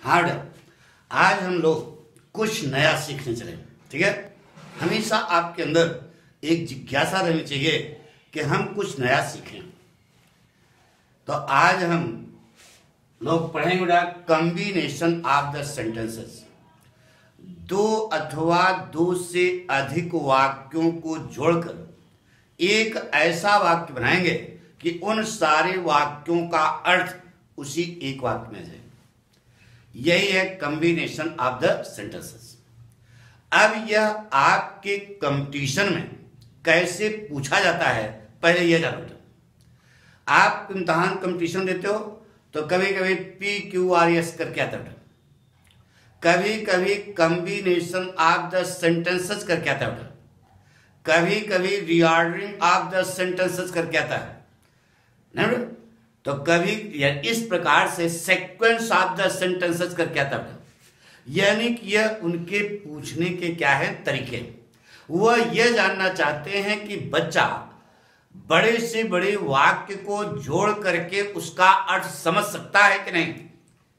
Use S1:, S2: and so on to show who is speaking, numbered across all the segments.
S1: हाँ बेटा, आज हम लोग कुछ नया सीखने चले। ठीक है, हमेशा आपके अंदर एक जिज्ञासा रहनी चाहिए कि हम कुछ नया सीखें। तो आज हम लोग पढ़ेंगे बेटा कॉम्बिनेशन ऑफ द सेंटेंसेस। दो अथवा दो से अधिक वाक्यों को जोड़कर एक ऐसा वाक्य बनाएंगे कि उन सारे वाक्यों का अर्थ उसी एक वाक्य में है। यही है कॉम्बिनेशन ऑफ द सेंटेंसेस। अब यह आपके कंपटीशन में कैसे पूछा जाता है, पहले यह जानो। आप इम्तहान कंपटीशन देते हो तो कभी कभी PQRS करके आता है, कभी कभी कॉम्बिनेशन ऑफ द सेंटेंसेस करके आता है, कभी कभी रीऑर्डरिंग ऑफ द सेंटेंसेस करके आता है नहीं, तो कभी इस प्रकार से सीक्वेंस ऑफ द सेंटेंसेस करके आता है। यानी कि यह उनके पूछने के क्या है तरीके। वह यह जानना चाहते हैं कि बच्चा बड़े से बड़े वाक्य को जोड़ करके उसका अर्थ समझ सकता है कि नहीं,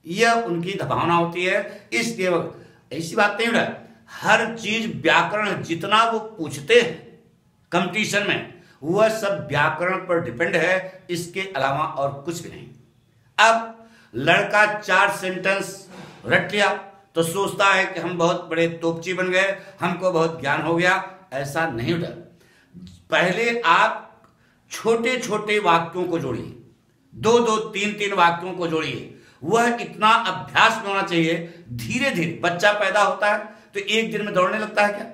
S1: यह उनकी भावना होती है। इसलिए ऐसी बात नहीं है, हर चीज व्याकरण जितना वो पूछते हैं कंपटीशन में वह सब व्याकरण पर डिपेंड है, इसके अलावा और कुछ भी नहीं। अब लड़का 4 सेंटेंस रट लिया तो सोचता है कि हम बहुत बड़े तोपची बन गए, हमको बहुत ज्ञान हो गया। ऐसा नहीं होता। पहले आप छोटे छोटे वाक्यों को जोड़िए, 2-2, 3-3 वाक्यों को जोड़िए। वह इतना अभ्यास में होना चाहिए। धीरे धीरे बच्चा पैदा होता है तो एक दिन में दौड़ने लगता है क्या?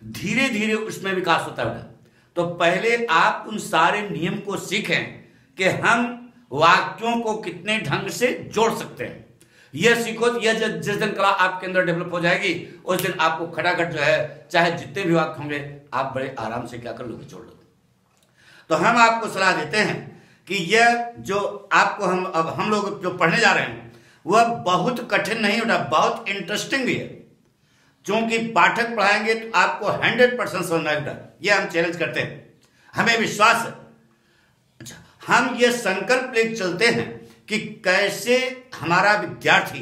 S1: धीरे धीरे उसमें विकास होता है। तो पहले आप उन सारे नियम को सीखें कि हम वाक्यों को कितने ढंग से जोड़ सकते हैं। यह सीखो। यह जिस दिन कला आपके अंदर डेवलप हो जाएगी उस दिन आपको खटाखट जो है, चाहे जितने भी वाक्य होंगे, आप बड़े आराम से क्या कर लोगे, जोड़ लोगे। तो हम आपको सलाह देते हैं कि यह जो आपको हम लोग जो पढ़ने जा रहे हैं वह बहुत कठिन नहीं होता, बहुत इंटरेस्टिंग भी है। क्योंकि पाठक पढ़ाएंगे तो आपको 100% समझ में आएगा। यह हम चैलेंज करते हैं, हमें विश्वास है। अच्छा, हम ये संकल्प लेकर चलते हैं कि कैसे हमारा विद्यार्थी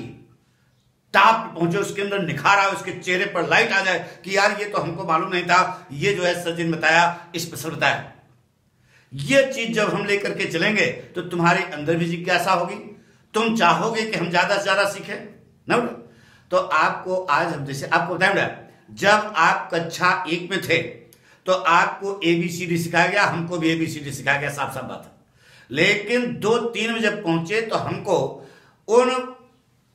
S1: टॉप पहुंचे, उसके अंदर निखार आए, उसके चेहरे पर लाइट आ जाए कि यार ये तो हमको मालूम नहीं था, ये जो है सर जी ने बताया, स्पेशल बताया। ये चीज जब हम लेकर के चलेंगे तो तुम्हारे अंदर भी जिज्ञासा होगी, तुम चाहोगे कि हम ज्यादा से ज्यादा सीखें ना। तो आपको आज हम जैसे आपको बताया, जब आप कक्षा 1 में थे तो आपको ABCD सिखाया गया, हमको भी ABCD सिखाया गया, साफ साफ बात है। लेकिन 2-3 में जब पहुंचे तो हमको उन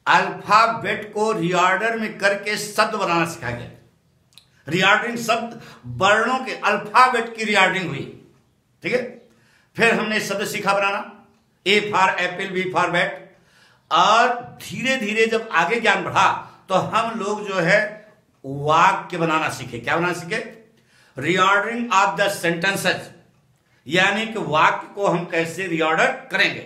S1: अल्फाबेट को रीऑर्डर में करके शब्द बनाना सिखाया गया। रीऑर्डरिंग, शब्द वर्णों के अल्फाबेट की रीऑर्डरिंग हुई। ठीक है, फिर हमने शब्द सीखा बनाना, A for Apple, B for bat. और धीरे धीरे जब आगे ज्ञान बढ़ा तो हम लोग जो है वाक्य बनाना सीखे। क्या बनाना सीखे? रीऑर्डरिंग ऑफ द सेंटेंसेस, यानी कि वाक्य को हम कैसे रीऑर्डर करेंगे।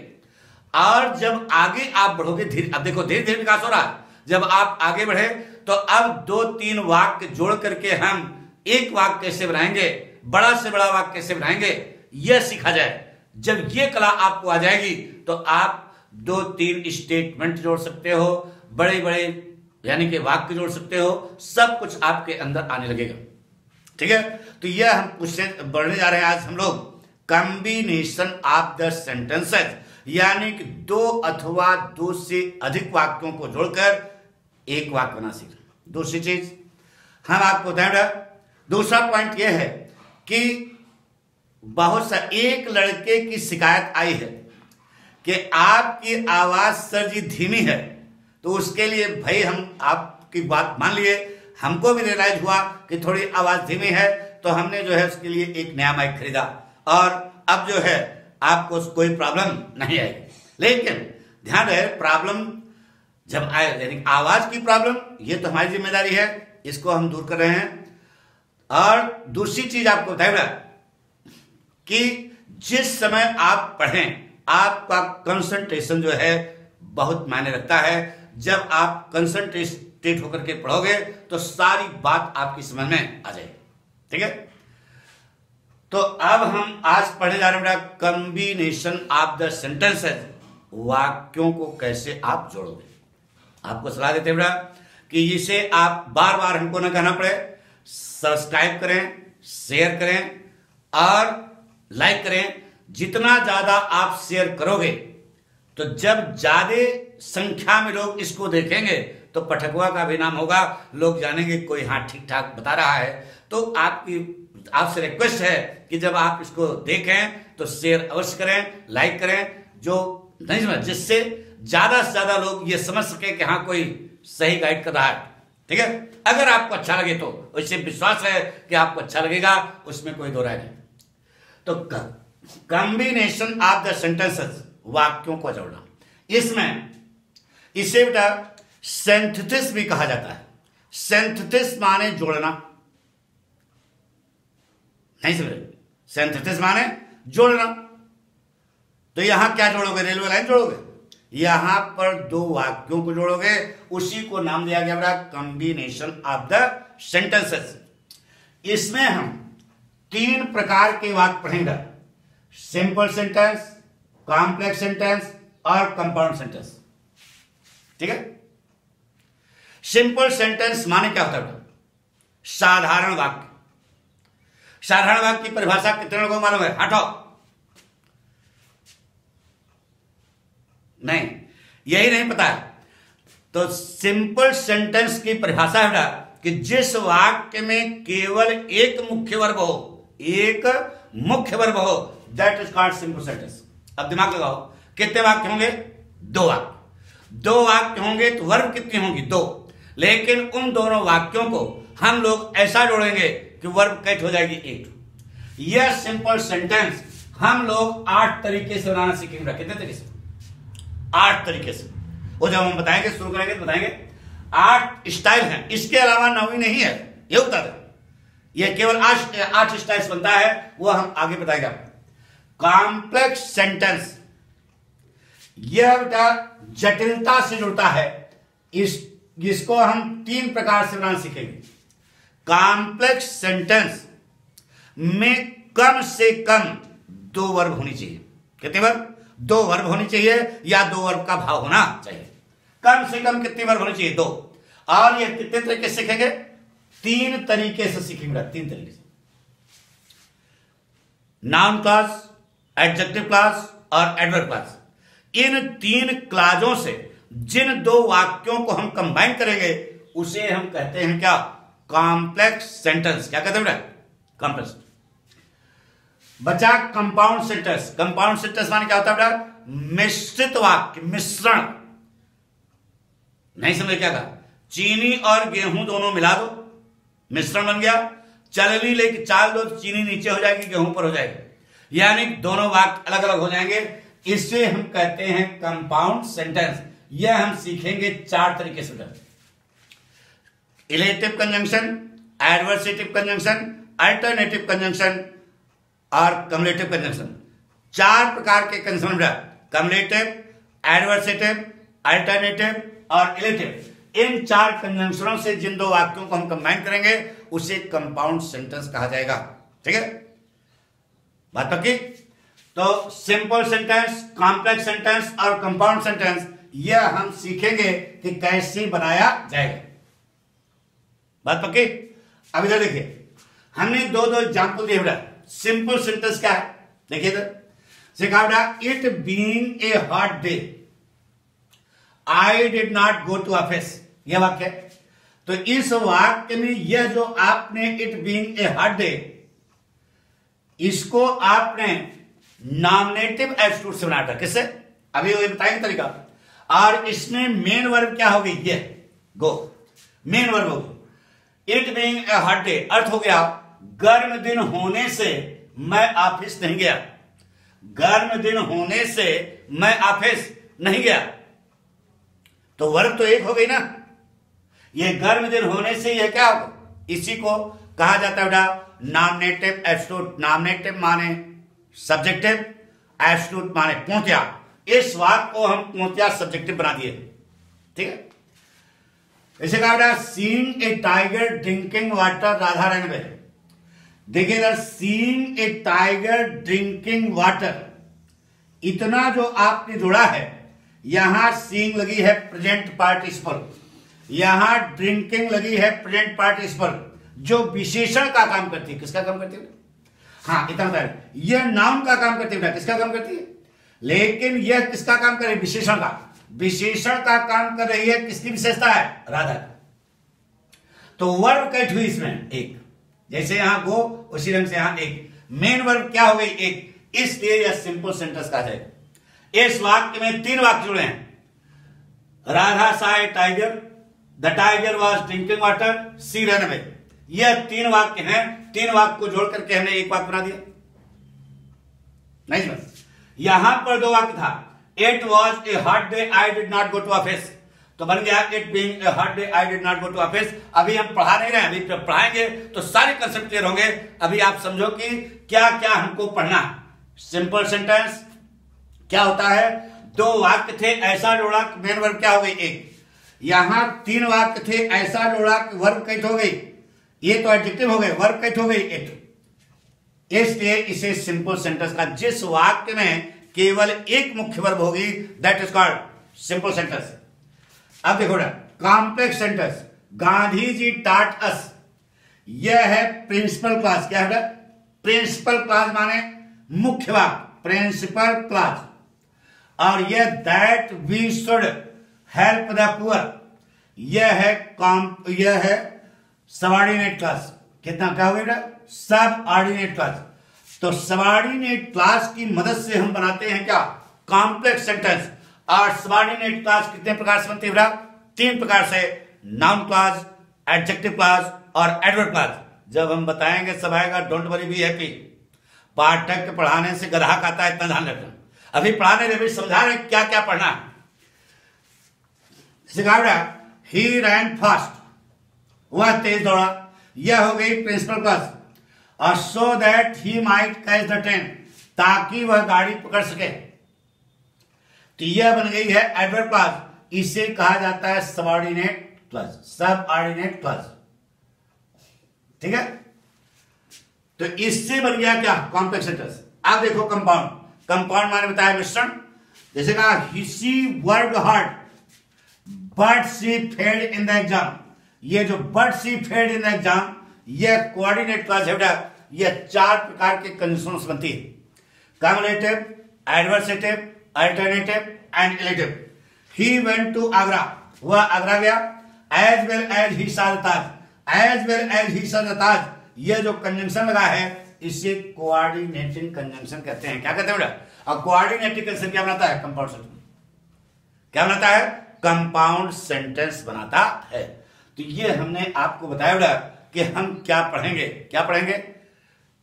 S1: और जब आगे आप बढ़ोगे, धीरे, अब देखो धीरे धीरे विकास हो रहा है। जब आप आगे बढ़े तो अब 2-3 वाक्य जोड़ करके हम एक वाक्य कैसे बनाएंगे, बड़ा से बड़ा वाक्य कैसे बनाएंगे, यह सीखा जाए। जब यह कला आपको आ जाएगी तो आप 2-3 स्टेटमेंट जोड़ सकते हो, बड़े बड़े यानी कि वाक्य जोड़ सकते हो, सब कुछ आपके अंदर आने लगेगा। ठीक है, तो यह हम उससे बढ़ने जा रहे हैं। आज हम लोग कॉम्बिनेशन ऑफ द सेंटेंसेस, यानी कि 2 अथवा 2 से अधिक वाक्यों को जोड़कर एक वाक्य बना सीख। दूसरी चीज हम आपको बताएं, दूसरा पॉइंट यह है कि बहुत सा एक लड़के की शिकायत आई है कि आपकी आवाज सर जी धीमी है। तो उसके लिए भाई हम आपकी बात मान लिए, हमको भी रियलाइज हुआ कि थोड़ी आवाज धीमी है, तो हमने जो है उसके लिए एक नया माइक खरीदा और अब जो है आपको कोई प्रॉब्लम नहीं आएगी। लेकिन ध्यान रहे, प्रॉब्लम जब आए, यानी आवाज की प्रॉब्लम, ये तो हमारी जिम्मेदारी है, इसको हम दूर कर रहे हैं। और दूसरी चीज आपको बताया कि जिस समय आप पढ़ें आपका कंसंट्रेशन जो है बहुत मायने रखता है। जब आप कंसंट्रेट होकर के पढ़ोगे तो सारी बात आपकी समझ में आ जाएगी। ठीक है, तो अब हम आज पढ़ने जा रहे हैं कॉम्बिनेशन ऑफ द सेंटेंसेस, वाक्यों को कैसे आप जोड़ोगे। आपको सलाह देते हैं बेटा कि इसे आप बार बार हमको ना कहना पड़े, सब्सक्राइब करें, शेयर करें और लाइक करें। जितना ज्यादा आप शेयर करोगे तो जब ज्यादा संख्या में लोग इसको देखेंगे तो पठकुआ का भी नाम होगा, लोग जानेंगे कोई हाँ ठीक ठाक बता रहा है। तो आपसे रिक्वेस्ट है कि जब आप इसको देखें तो शेयर अवश्य करें, लाइक करें, जो नहीं समझ, जिससे ज्यादा से ज्यादा लोग ये समझ सके कि हाँ कोई सही गाइड कर रहा है। ठीक है, अगर आपको अच्छा लगे तो उससे विश्वास है कि आपको अच्छा लगेगा, उसमें कोई दो राय नहीं। तो कॉम्बिनेशन ऑफ द सेंटेंसेस, वाक्यों को जोड़ना, इसमें इसे बेटा सिंथेसिस भी कहा जाता है। सिंथेसिस माने जोड़ना, नहीं समझे? सिंथेसिस माने जोड़ना। तो यहां क्या जोड़ोगे? Railway line जोड़ोगे। यहां पर दो वाक्यों को जोड़ोगे, उसी को नाम दिया गया बेटा कॉम्बिनेशन ऑफ द सेंटेंसेस। इसमें हम 3 प्रकार के वाक्य पढ़ेंगे, सिंपल सेंटेंस, कॉम्प्लेक्स सेंटेंस और कंपाउंड सेंटेंस। ठीक है, सिंपल सेंटेंस माने क्या होता है? साधारण वाक्य। साधारण वाक्य की परिभाषा कितने लोगों को मालूम है? हटो, नहीं, यही नहीं पता है। तो सिंपल सेंटेंस की परिभाषा है कि जिस वाक्य में केवल एक मुख्य वर्ब हो, एक मुख्य वर्ब हो, that is called simple sentence. अब दिमाग लगाओ, कितने वाक्य होंगे? 2 वाक्य। 2 वाक्य होंगे तो वर्ब कितनी होंगी? 2। लेकिन उन दोनों वाक्यों को हम लोग ऐसा जोड़ेंगे कि वर्ब कैट हो जाएगी 1। यह सिंपल सेंटेंस हम लोग 8 तरीके से बनाना सीखेंगे। कितने तरीके से? 8 तरीके से। वो जब हम बताएंगे, शुरू करेंगे तो बताएंगे 8 स्टाइल हैं। इसके अलावा 9वीं नहीं है, ये बता दें। ये केवल 8 स्टाइल्स बनता है, वो हम आगे बताएंगे आपको। कॉम्प्लेक्स सेंटेंस, यह बेटा जटिलता से जुड़ता है। इसको हम 3 प्रकार से बनाना सीखेंगे। कॉम्प्लेक्स सेंटेंस में कम से कम 2 वर्ब होनी चाहिए। कितने वर्ब? 2 वर्ब होनी चाहिए, या 2 वर्ब का भाव होना चाहिए। कम से कम कितनी वर्ब होनी चाहिए? 2। और ये कितने तरीके से सीखेंगे? 3 तरीके से सीखेंगे। 3 तरीके से, नाउन क्लॉज, एडजेक्टिव क्लॉज और एडवर्ब क्लॉज। इन 3 क्लॉजों से जिन 2 वाक्यों को हम कंबाइन करेंगे उसे हम कहते हैं क्या? Complex sentence. क्या कहते हैं बेटा? कॉम्प्लेक्स। बचा कंपाउंड सेंटेंस। कंपाउंड सेंटेंस माने क्या होता है बेटा? मिश्रित वाक्य, मिश्रण। नहीं समझे क्या कहा? चीनी और गेहूं दोनों मिला दो, मिश्रण बन गया। चलनी लेके चाल दो तो चीनी नीचे हो जाएगी, गेहूं पर हो जाएगी, यानी दोनों वाक्य अलग अलग हो जाएंगे। इसे हम कहते हैं कंपाउंड सेंटेंस। यह हम सीखेंगे 4 तरीके से। Illative conjunction, adversative conjunction, alternative conjunction और कम्युलेटिव कंजंक्शन। 4 प्रकार के कंजंक्शन, कम्युलेटिव, एडवर्सेटिव, अल्टरनेटिव और इलेटिव। इन 4 कंजंक्शनों से जिन 2 वाक्यों को हम कंबाइन करेंगे उसे कंपाउंड सेंटेंस कहा जाएगा। ठीक है, बात पक्की? तो सिंपल सेंटेंस, कॉम्प्लेक्स सेंटेंस और कंपाउंड सेंटेंस, यह हम सीखेंगे कि कैसे बनाया जाएगा। बात पक्की? अब इधर देखिए, हमने 2 एग्जाम्पल दिए बेटा। सिंपल सेंटेंस क्या है? देखिए इधर से कहा बेटा, it being a hot day I did not go to office. यह वाक्य है। तो इस वाक्य में यह जो आपने it being a hot day, इसको आपने नॉमिनेटिव एब्सोल्यूट से बनाया था। किससे? अभी वो बताएंगे तरीका। और इसमें मेन वर्ब क्या होगी? ये गो, मेन वर्ब होगी। It being a hot day अर्थ हो गया गर्म दिन होने से मैं ऑफिस नहीं गया। गर्म दिन होने से मैं ऑफिस नहीं गया। तो वर्ब तो एक हो गई ना। ये गर्म दिन होने से यह क्या होगा? इसी को कहा जाता है बेटा नॉमिनेटिव एब्सोल्यूट। नॉमिनेटिव माने सब्जेक्टिव, एब्सोल्यूट माने पूर्णतया। इस वाक्य को हम पूर्णतया सब्जेक्टिव बना दिए। ठीक है, इसे कहा बेटा seeing a tiger drinking water. Radha Rani में देखिएगा, seeing a tiger drinking water, इतना जो आपने जोड़ा है यहां सीइंग लगी है प्रेजेंट पार्टिसिपल, यहां ड्रिंकिंग लगी है प्रेजेंट पार्टिसिपल, जो विशेषण का काम करती है। किसका काम करती है? हाँ, इतना बता रहे, यह नाउन का काम करती है। किसका काम करती है? लेकिन यह किसका काम कर रही है? विशेषण का। विशेषण का काम कर रही है, किसकी विशेषता है? राधा। तो वर्ब कैट हुई इसमें एक, जैसे यहां गो उसी रंग से यहां एक। मेन वर्ब क्या हो गई? एक। इसलिए यह सिंपल सेंटेंस का है। इस वाक्य में 3 वाक्य जुड़े हैं। Radha saw a tiger, the tiger was drinking water, she ran away। यह 3 वाक्य हैं। 3 वाक्य को जोड़ करके हमने एक वाक्य बना दिया। नहीं समझ? यहां पर 2 वाक्य था। It was a hot day, I did not go to office। तो बन गया it being a hot day, I did not go to office। अभी हम पढ़ा नहीं रहे हैं, अभी पढ़ाएंगे तो सारे कंसेप्ट क्लियर होंगे। अभी आप समझो कि क्या क्या हमको पढ़ना है। सिंपल सेंटेंस क्या होता है? 2 वाक्य थे, ऐसा जोड़ा, मेन वर्ब क्या हो गई? एक। यहां 3 वाक्य थे, ऐसा जोड़ा, वर्ब कैट हो गई। ये तो एडजेक्टिव हो गए, वर्ब कैट हो गई एक। इसलिए इसे सिंपल सेंटेंस का, जिस वाक्य में केवल एक मुख्य वर्ब होगी, that is called simple sentence. अब देखो ना, कॉम्प्लेक्स सेंटेंस। गांधी जी टाट अस, यह है प्रिंसिपल क्लास। क्या है? प्रिंसिपल क्लास माने मुख्य वाक्य, प्रिंसिपल क्लास। और यह that we should help the poor, यह है सबऑर्डिनेट क्लास। कितना क्या हो गया? Subordinate clause. तो सबऑर्डिनेट क्लास की मदद से हम बनाते हैं क्या? Complex sentence. और सबऑर्डिनेट क्लास कितने प्रकार से बनती है? 3 प्रकार से, नाउन क्लास, एडजेक्टिव क्लास और एडवर्ब क्लास। जब हम बताएंगे सब आएगा, डोंट वरी बी हैप्पी। पाठक के पढ़ाने से गधा खाता है, इतना ध्यान रखना। अभी पढ़ाने में भी समझा रहे क्या क्या पढ़ना है। ही रैन फास्ट, वह तेज दौड़ा, यह हो गई प्रिंसिपल क्लास। और so that he might catch the train, ताकि वह गाड़ी पकड़ सके। तो यह बन गई है एडवर्ब क्लास। इसे कहा जाता है सबऑर्डिनेट क्लास, सबऑर्डिनेट क्लास। ठीक है? तो इससे बन गया क्या? Complex sentence. अब देखो कंपाउंड। कंपाउंड माने बताया मिश्रण। जैसे कहा she worked hard but she failed in the exam. ये जो but she failed in the exam, यह कोऑर्डिनेट क्लास है बेटा। यह 4 प्रकार के कंडीशंस बनती है। Cumulative, adversative, alternative and illative. He went to Agra, वह आगरा गया। As well as he saw the Taj, as well as he saw the ताज। यह जो कंजंक्शन लगा है, इसे कोऑर्डिनेटिंग कंजंक्शन कहते हैं। क्या कहते हैं बेटा? और कोऑर्डिनेटिंग कंजंक्शन क्या बनाता है? Compound sentence. क्या बनाता है? कंपाउंड सेंटेंस बनाता है। तो ये हमने आपको बताया बेटा कि हम क्या पढ़ेंगे। क्या पढ़ेंगे?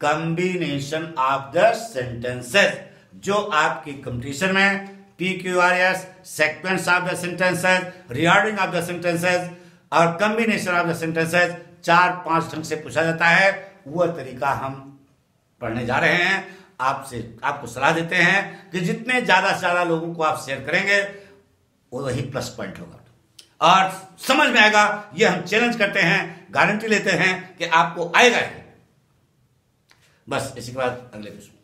S1: कॉम्बिनेशन ऑफ द सेंटेंसेस, जो आपकी कंपटीशन में PQRS, sequence of the sentences, reordering of the sentences और combination of the sentences 4-5 ढंग से पूछा जाता है। वह तरीका हम पढ़ने जा रहे हैं। आपको सलाह देते हैं कि जितने ज्यादा से ज्यादा लोगों को आप शेयर करेंगे, वो वही प्लस पॉइंट होगा और समझ में आएगा। ये हम चैलेंज करते हैं, गारंटी लेते हैं कि आपको आएगा। बस इसी के बाद अगले प्रश्न।